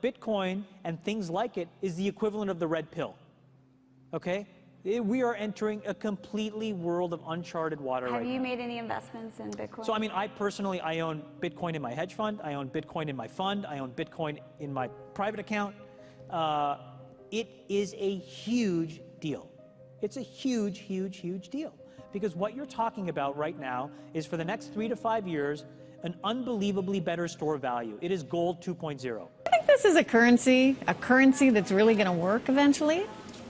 Bitcoin and things like it is the equivalent of the red pill, okay? We are entering a completely world of uncharted water right now. Have you made any investments in Bitcoin? So, I mean, I personally, I own Bitcoin in my hedge fund, I own Bitcoin in my fund, I own Bitcoin in my private account. It is a huge deal. It's a huge, huge, huge deal. Because what you're talking about right now is for the next 3 to 5 years, an unbelievably better store of value. It is gold 2.0. I think this is a currency that's really going to work eventually.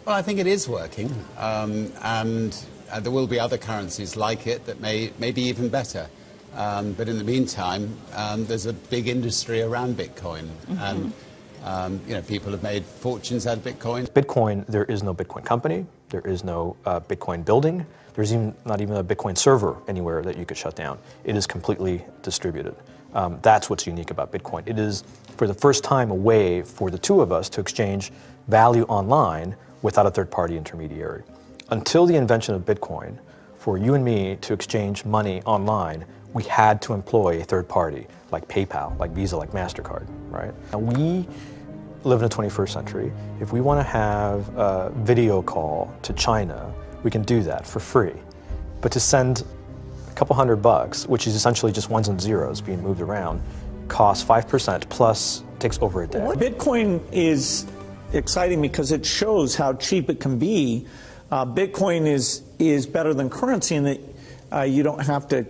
Well, I think it is working, and there will be other currencies like it that may be even better. But in the meantime, there's a big industry around Bitcoin, and you know, people have made fortunes out of Bitcoin. Bitcoin, there is no Bitcoin company, there is no Bitcoin building, there's not even a Bitcoin server anywhere that you could shut down. It is completely distributed. That's what's unique about Bitcoin. It is, for the first time, a way for the two of us to exchange value online without a third-party intermediary. Until the invention of Bitcoin, for you and me to exchange money online, we had to employ a third party, like PayPal, like Visa, like MasterCard, right? Now we live in the 21st century. If we want to have a video call to China, we can do that for free. But to send a couple $100, which is essentially just ones and zeros being moved around, costs 5% plus takes over a day. Bitcoin is exciting because it shows how cheap it can be. Bitcoin is better than currency in that you don't have to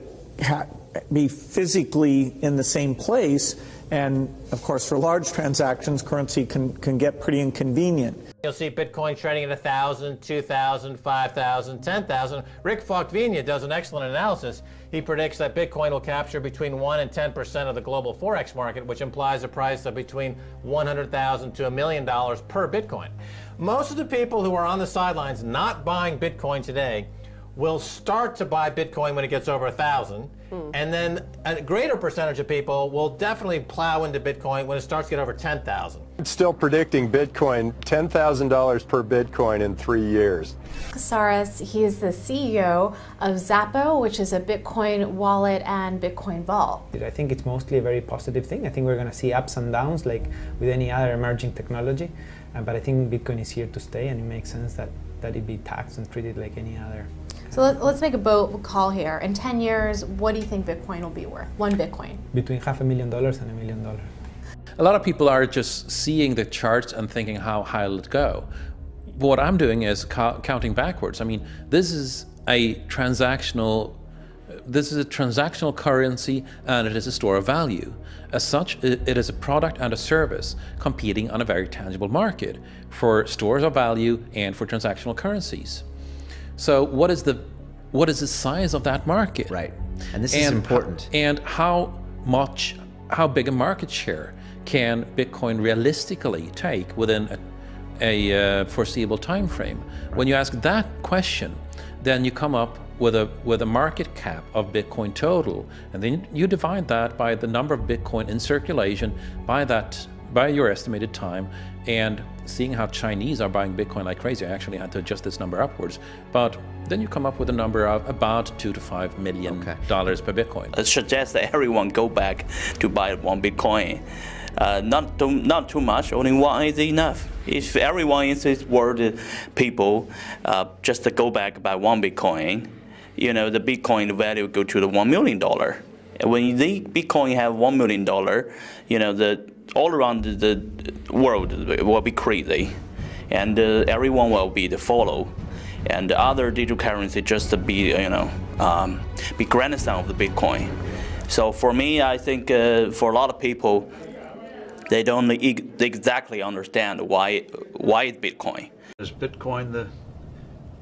be physically in the same place, and of course for large transactions currency can get pretty inconvenient. You'll see Bitcoin trading at 1,000, 2,000, 5,000, 10,000. Rick Falkvinia does an excellent analysis. He predicts that Bitcoin will capture between 1 and 10% of the global Forex market, which implies a price of between $100,000 to $1 million per Bitcoin. Most of the people who are on the sidelines not buying Bitcoin today will start to buy Bitcoin when it gets over 1,000, and then a greater percentage of people will definitely plow into Bitcoin when it starts to get over 10,000. It's still predicting Bitcoin, $10,000 per Bitcoin in 3 years. Casares, he is the CEO of Xapo, which is a Bitcoin wallet and Bitcoin vault. I think it's mostly a very positive thing. I think we're going to see ups and downs like with any other emerging technology, but I think Bitcoin is here to stay, and it makes sense that it be taxed and treated like any other. So let's make a bold call here. In 10 years, what do you think Bitcoin will be worth? One Bitcoin? Between $500,000 and $1 million. A lot of people are just seeing the charts and thinking, how high will it go? What I'm doing is counting backwards. I mean, this is a transactional currency, and it is a store of value. As such, it is a product and a service competing on a very tangible market for stores of value and for transactional currencies. So what is the size of that market? Right, and this is important. And how big a market share can Bitcoin realistically take within a foreseeable time frame? Right. When you ask that question, then you come up with a market cap of Bitcoin total, and then you divide that by the number of Bitcoin in circulation by your estimated time, and seeing how Chinese are buying Bitcoin like crazy, I actually had to adjust this number upwards, but then you come up with a number of about $2 to $5 million per Bitcoin. It suggests that everyone go back to buy one Bitcoin. Not too much, only one is enough. If everyone in this world, people, just to go back buy one Bitcoin, you know, the Bitcoin value go to the $1 million. When the Bitcoin have $1 million, you know, all around the world will be crazy, and everyone will be the follow, and the other digital currency just to be, you know, be grandson of the Bitcoin. So for me, I think for a lot of people, they don't exactly understand why it's Bitcoin. Is Bitcoin the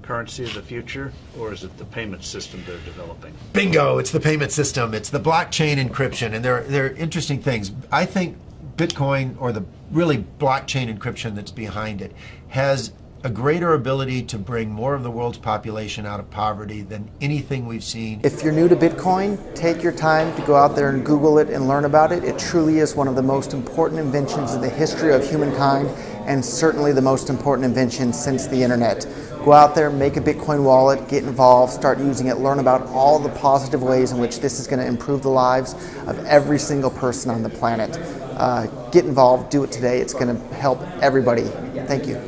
currency of the future, or is it the payment system they're developing? Bingo! It's the payment system. It's the blockchain encryption, and they're interesting things. I think Bitcoin, or the really blockchain encryption that's behind it, has a greater ability to bring more of the world's population out of poverty than anything we've seen. If you're new to Bitcoin, take your time to go out there and Google it and learn about it. It truly is one of the most important inventions in the history of humankind, and certainly the most important invention since the internet. Go out there, make a Bitcoin wallet, get involved, start using it, learn about all the positive ways in which this is going to improve the lives of every single person on the planet. Get involved, do it today. It's going to help everybody. Thank you.